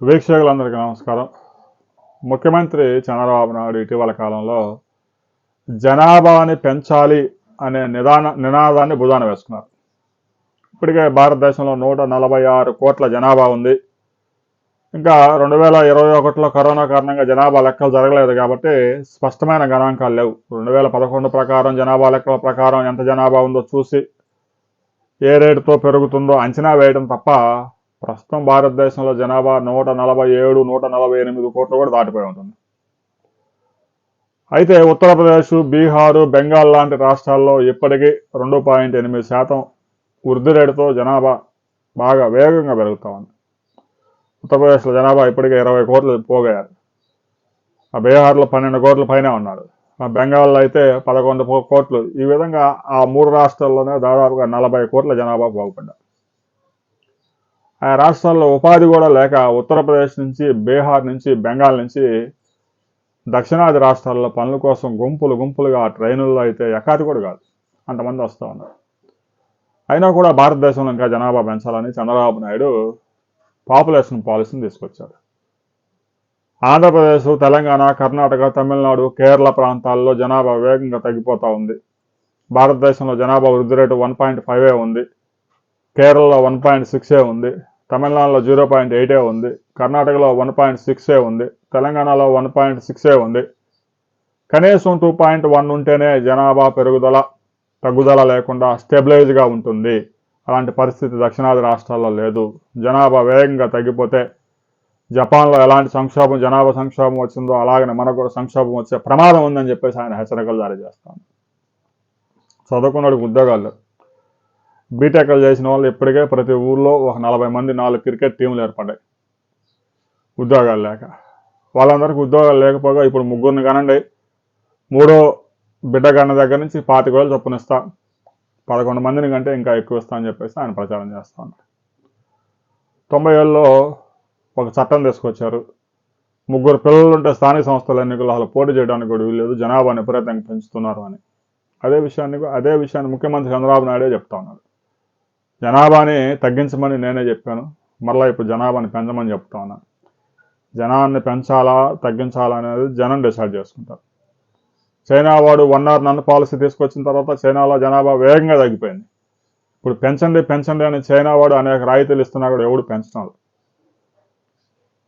వీక్షకులందరికీ నమస్కారం. ముఖ్యమంత్రి చంద్రబాబు నాయుడు ఇటీవల కాలంలో జనాభాని పెంచాలి అనే నినాదాన్ని భుజాన వేసుకున్నారు. ఇప్పటికే భారతదేశంలో 146 కోట్ల జనాభా ఉంది. ఇంకా 2021లో కరోనా కారణంగా జనాభా లెక్కలు జరగలేదు కాబట్టి స్పష్టమైన గణాంకాలు లేవు. 2011 ప్రకారం జనాభా లెక్కల ప్రకారం ఎంత జనాభా ఉందో చూసి ఏ రేటుతో పెరుగుతుందో అంచనా వేయడం తప్ప ప్రస్తుతం భారతదేశంలో జనాభా 147, 148 కోట్లు కూడా దాటిపోయి ఉంటుంది. అయితే ఉత్తరప్రదేశ్, బీహారు, బెంగాల్ లాంటి రాష్ట్రాల్లో ఇప్పటికీ 2.8% వృద్ధి రేటుతో జనాభా బాగా వేగంగా పెరుగుతూ ఉంది. ఉత్తరప్రదేశ్లో జనాభా ఇప్పటికే 20 కోట్లు పోగయ్యారు. ఆ బీహార్లో 12 కోట్ల పైనే ఉన్నారు. ఆ బెంగాల్లో అయితే 11 కోట్లు. ఈ విధంగా ఆ 3 రాష్ట్రాల్లోనే దాదాపుగా 40 కోట్ల జనాభా బాగుపడ్డారు. ఆ రాష్ట్రాల్లో ఉపాధి కూడా లేక ఉత్తరప్రదేశ్ నుంచి, బీహార్ నుంచి, బెంగాల్ నుంచి దక్షిణాది రాష్ట్రాల్లో పనుల కోసం గుంపులుగా ట్రైనుల్లో అయితే ఎక్కాటి కూడా కాదు, అంతమంది వస్తూ ఉన్నారు. అయినా కూడా భారతదేశంలో ఇంకా జనాభా పెంచాలని చంద్రబాబు నాయుడు పాపులేషన్ పాలసీని తీసుకొచ్చారు. ఆంధ్రప్రదేశ్, తెలంగాణ, కర్ణాటక, తమిళనాడు, కేరళ ప్రాంతాల్లో జనాభా వేగంగా తగ్గిపోతూ ఉంది. భారతదేశంలో జనాభా వృద్ధి రేటు 1.5 ఉంది. కేరళలో 1.6 ఉంది. తమిళనాడులో 0.8 ఉంది. కర్ణాటకలో 1.6 ఉంది. తెలంగాణలో 1.6 ఉంది. కనీసం 2.1 ఉంటేనే జనాభా తగ్గుదల లేకుండా స్టెబిలైజ్గా ఉంటుంది. అలాంటి పరిస్థితి దక్షిణాది రాష్ట్రాల్లో లేదు. జనాభా వేగంగా తగ్గిపోతే జపాన్లో ఎలాంటి జనాభా సంక్షోభం వచ్చిందో అలాగనే మనకు కూడా సంక్షోభం వచ్చే ప్రమాదం ఉందని చెప్పేసి ఆయన హెచ్చరికలు జారీ చేస్తాను. చదువుకున్నోడికి ఉద్యోగాలు, బీటెక్లు చేసిన వాళ్ళు ఇప్పటికే ప్రతి ఊర్లో ఒక 40 మంది 4 క్రికెట్ టీంలు ఏర్పడ్డాయి ఉద్యోగాలు లేక. వాళ్ళందరికీ ఉద్యోగాలు లేకపోగా ఇప్పుడు ముగ్గురిని కనండి, మూడో బిడ్డ కన్న దగ్గర నుంచి 25,000 చొప్పున ఇస్తా, 11 మందిని కంటే ఇంకా ఎక్కువ ఇస్తా అని చెప్పేసి ఆయన ప్రచారం చేస్తా ఉన్నారు. 90 ఏళ్ళలో ఒక చట్టం తీసుకొచ్చారు. ముగ్గురు పిల్లలు ఉంటే స్థానిక సంస్థల ఎన్నికల్లో అసలు పోటీ చేయడానికి కూడా వీల్లేదు, జనాభాని విపరీతంగా పెంచుతున్నారు అని. అదే విషయాన్ని ముఖ్యమంత్రి చంద్రబాబు నాయుడే చెప్తా ఉన్నారు. జనాభాని తగ్గించమని నేనే చెప్పాను, మరలా ఇప్పుడు జనాభాని పెంచమని చెప్తా ఉన్నాను. జనాన్ని పెంచాలా తగ్గించాలా అనేది జనం డిసైడ్ చేసుకుంటారు. చైనా వాడు 1 or none పాలసీ తీసుకొచ్చిన తర్వాత చైనాలో జనాభా వేగంగా తగ్గిపోయింది. ఇప్పుడు పెంచండి అని చైనా వాడు అనేక రాయితీలు ఇస్తున్నా కూడా ఎవడు పెంచుతున్నారు.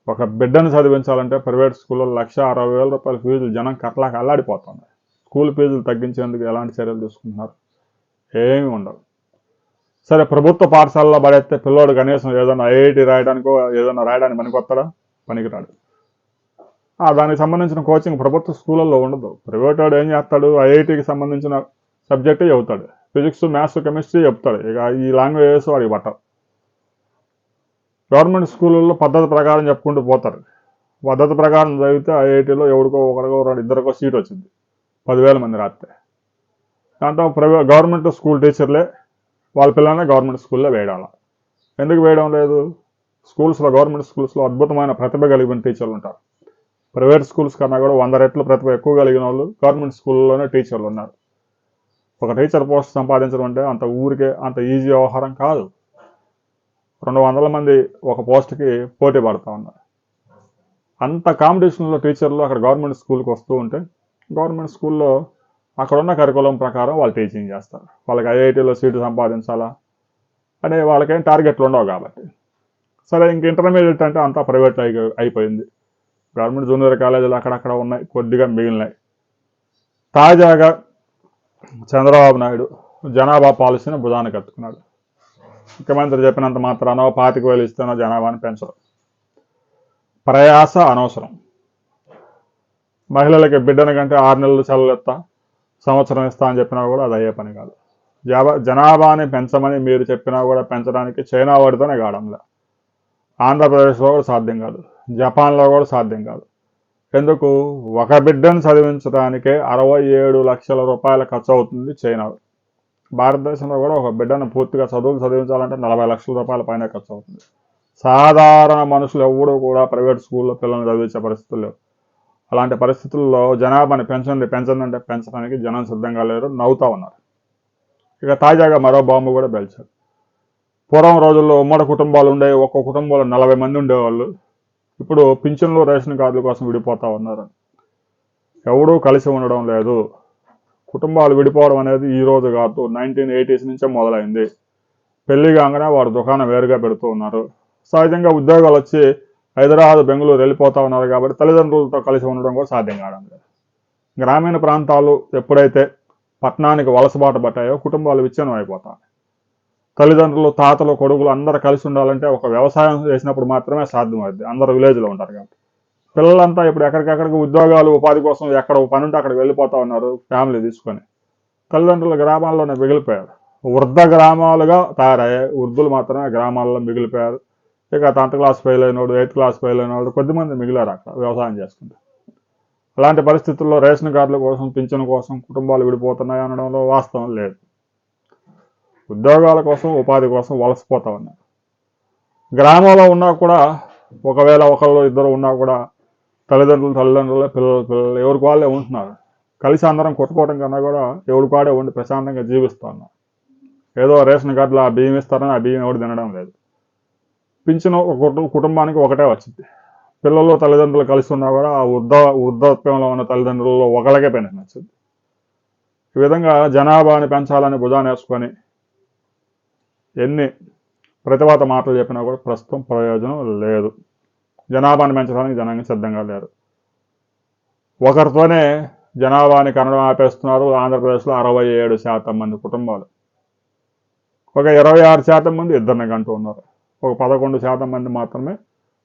ఒక బిడ్డను చదివించాలంటే ప్రైవేట్ స్కూల్లో 1,60,000 ఫీజులు జనం కట్టలాక అల్లాడిపోతుంది. స్కూల్ ఫీజులు తగ్గించేందుకు ఎలాంటి చర్యలు తీసుకుంటున్నారు? ఏమీ ఉండవు. సరే, ప్రభుత్వ పాఠశాలలో పడేస్తే పిల్లోడు కనీసం ఏదైనా ఐఐటి రాయడానికో ఏదైనా రాయడానికి పనికొస్తాడా? పనికిరాడు. దానికి సంబంధించిన కోచింగ్ ప్రభుత్వ స్కూళ్ళల్లో ఉండదు. ప్రైవేట్ వాడు ఏం చేస్తాడు? ఐఐటికి సంబంధించిన సబ్జెక్టే చెబుతాడు, ఫిజిక్స్, మ్యాథ్స్, కెమిస్ట్రీ చెప్తాడు. ఇక ఈ లాంగ్వేజెస్ వాడికి పట్టవు. గవర్నమెంట్ స్కూళ్ళల్లో పద్ధతి ప్రకారం చెప్పుకుంటూ పోతారు. పద్ధతి ప్రకారం చదివితే ఐఐటీలో ఎవరికో ఒకరికో ఇద్దరికో సీట్ వచ్చింది, 10,000 మంది రాస్తే. దాంతో గవర్నమెంట్ స్కూల్ టీచర్లే వాళ్ళ పిల్లల్ని గవర్నమెంట్ స్కూల్లో వేయడం. ఎందుకు వేయడం లేదు? గవర్నమెంట్ స్కూల్స్లో అద్భుతమైన ప్రతిభ కలిగిన టీచర్లు ఉంటారు. ప్రైవేట్ స్కూల్స్ కన్నా కూడా 100 రెట్లు ప్రతిభ ఎక్కువ కలిగిన వాళ్ళు గవర్నమెంట్ స్కూల్లోనే టీచర్లు ఉన్నారు. ఒక టీచర్ పోస్ట్ సంపాదించడం అంటే అంత ఈజీ వ్యవహారం కాదు. 200 మంది ఒక పోస్ట్కి పోటీ పడుతూ ఉన్నారు. అంత కాంపిటీషన్లో టీచర్లు అక్కడ గవర్నమెంట్ స్కూల్కి వస్తూ ఉంటే గవర్నమెంట్ స్కూల్లో అక్కడున్న కరికులం ప్రకారం వాళ్ళు టీచింగ్ చేస్తారు. వాళ్ళకి ఐఐటీలో సీటు సంపాదించాలా అనే వాళ్ళకేం టార్గెట్లు ఉండవు కాబట్టి. సరే, ఇంక ఇంటర్మీడియట్ అంటే అంతా ప్రైవేట్ అయిపోయింది. గవర్నమెంట్ జూనియర్ కాలేజీలు అక్కడక్కడ ఉన్నాయి, కొద్దిగా మిగిలినాయి. తాజాగా చంద్రబాబు నాయుడు జనాభా పాలసీని భుజానికి ఎత్తుకున్నాడు. ముఖ్యమంత్రి చెప్పినంత మాత్రాన 25,000 ఇస్తేనో జనాభాని పెంచరు. ప్రయాస అనవసరం. మహిళలకి బిడ్డని కంటే 6 నెలలు సెలవులు సంవత్సరం ఇస్తా అని చెప్పినా కూడా అది అయ్యే పని కాదు. జనాభాని పెంచమని మీరు చెప్పినా కూడా పెంచడానికి చైనా వాడితోనే కావడంలే. ఆంధ్రప్రదేశ్లో కూడా సాధ్యం కాదు, జపాన్లో కూడా సాధ్యం కాదు. ఎందుకు? ఒక బిడ్డను చదివించడానికే 67 లక్షల రూపాయల ఖర్చు అవుతుంది చైనా. భారతదేశంలో కూడా ఒక బిడ్డను పూర్తిగా చదివించాలంటే 40 లక్షల రూపాయల పైన ఖర్చు అవుతుంది. సాధారణ మనుషులు ఎవరు కూడా ప్రైవేట్ స్కూల్లో పిల్లల్ని చదివించే పరిస్థితులు లేవు. అలాంటి పరిస్థితుల్లో జనాభాని పెంచండి అంటే పెంచడానికి జనం సిద్ధంగా లేరు, నవ్వుతూ ఉన్నారు. ఇక తాజాగా మరో బాంబు కూడా పేల్చారు. పూర్వం రోజుల్లో ఉమ్మడి కుటుంబాలు ఉండేవి. ఒక్కో కుటుంబంలో 40 మంది ఉండేవాళ్ళు. ఇప్పుడు పింఛన్లు రేషన్ కార్డుల కోసం విడిపోతూ ఉన్నారు. ఎవడూ కలిసి ఉండడం లేదు. కుటుంబాలు విడిపోవడం అనేది ఈ రోజు కాదు, 1980s నుంచే మొదలైంది. పెళ్లి కాగానే వాడు దుకాణం వేరుగా పెడుతూ ఉన్నారు. సహజంగా ఉద్యోగాలు వచ్చి హైదరాబాద్, బెంగళూరు వెళ్ళిపోతూ ఉన్నారు కాబట్టి తల్లిదండ్రులతో కలిసి ఉండడం కూడా సాధ్యం కావడం లేదు. గ్రామీణ ప్రాంతాలు ఎప్పుడైతే పట్టణానికి వలసబాట పట్టాయో కుటుంబాలు విచ్ఛిన్నం అయిపోతాయి. తల్లిదండ్రులు, తాతలు, కొడుకులు అందరూ కలిసి ఉండాలంటే ఒక వ్యవసాయం చేసినప్పుడు మాత్రమే సాధ్యమవుతుంది. అందరూ విలేజ్లో ఉంటారు కాబట్టి. పిల్లలంతా ఇప్పుడు ఎక్కడికెక్కడికి ఉద్యోగాలు, ఉపాధి కోసం ఎక్కడ పని ఉంటే అక్కడికి వెళ్ళిపోతూ ఉన్నారు ఫ్యామిలీ తీసుకొని. తల్లిదండ్రులు గ్రామాల్లోనే మిగిలిపోయారు. వృద్ధ గ్రామాలుగా తయారయ్యాయి. వృద్ధులు మాత్రమే గ్రామాల్లో మిగిలిపోయారు. ఇక 10th క్లాస్ ఫెయిల్ అయినోడు, 8th క్లాస్ ఫెయిల్ అయినోడు కొద్దిమంది మిగిలారు అక్కడ వ్యవసాయం చేసుకుంటూ. అలాంటి పరిస్థితుల్లో రేషన్ కార్డుల కోసం, పింఛను కోసం కుటుంబాలు విడిపోతున్నాయి అనడంలో వాస్తవం లేదు. ఉద్యోగాల కోసం, ఉపాధి కోసం వలసపోతా ఉన్నారు. గ్రామంలో ఉన్నా కూడా ఒకవేళ ఒకళ్ళు ఇద్దరు ఉన్నా కూడా తల్లిదండ్రులే, పిల్లలు ఎవరికి వాళ్ళే ఉంటున్నారు. కలిసి అందరం కొట్టుకోవడం కన్నా కూడా ఎవరికి వాడే ఉండి ప్రశాంతంగా జీవిస్తూ ఉన్నారు. ఏదో రేషన్ కార్డులో ఆ బియ్యం ఇస్తారని ఆ బియ్యం ఎవరు తినడం లేదు. పింఛను ఒక కుటుంబానికి ఒకటే వచ్చింది. పిల్లలు, తల్లిదండ్రులు కలిసి ఉన్నా కూడా ఆ వృద్ధాప్యంలో ఉన్న తల్లిదండ్రులలో ఒకళ్ళకే పెన్షన్ వచ్చింది. ఈ విధంగా జనాభాని పెంచాలని భుజాన్ని వేసుకొని ఎన్ని ప్రతివాత మాటలు చెప్పినా కూడా ప్రస్తుతం ప్రయోజనం లేదు. జనాభాని పెంచడానికి జనాంగం సిద్ధంగా లేరు. ఒకరితోనే జనాభాని కనడం ఆపేస్తున్నారు. ఆంధ్రప్రదేశ్లో 67% మంది కుటుంబాలు, ఒక 26% మంది ఇద్దరిని కంటూ ఉన్నారు. ఒక 11% మంది మాత్రమే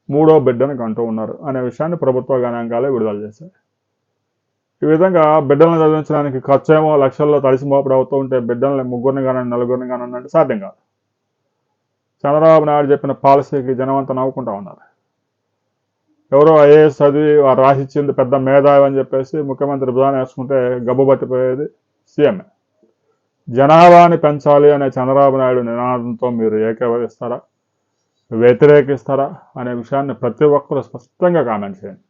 మూడో బిడ్డని కంటూ ఉన్నారు అనే విషయాన్ని ప్రభుత్వ గణాంకాలే విడుదల చేశాయి. ఈ విధంగా బిడ్డలను చదివించడానికి ఖర్చు ఏమో లక్షల్లో తడిసిమోపడి అవుతూ ఉంటే బిడ్డల్ని ముగ్గురిని కానండి, నలుగురిని కానండి అంటే సాధ్యం కాదు. చంద్రబాబు నాయుడు చెప్పిన పాలసీకి జనమంతా నవ్వుకుంటా ఉన్నారు. ఎవరో ఐఏఎస్ చదివి వారు రాసిచ్చింది పెద్ద మేధావి అని చెప్పేసి ముఖ్యమంత్రి భుజాన వేసుకుంటే గబ్బు పట్టిపోయేది సీఎంఏ. జనాభాని పెంచాలి అనే చంద్రబాబు నాయుడు నినాదంతో మీరు ఏకీభవిస్తారా, వ్యతిరేకిస్తారా అనే విషయాన్ని ప్రతి ఒక్కరూ స్పష్టంగా కామెంట్ చేయండి.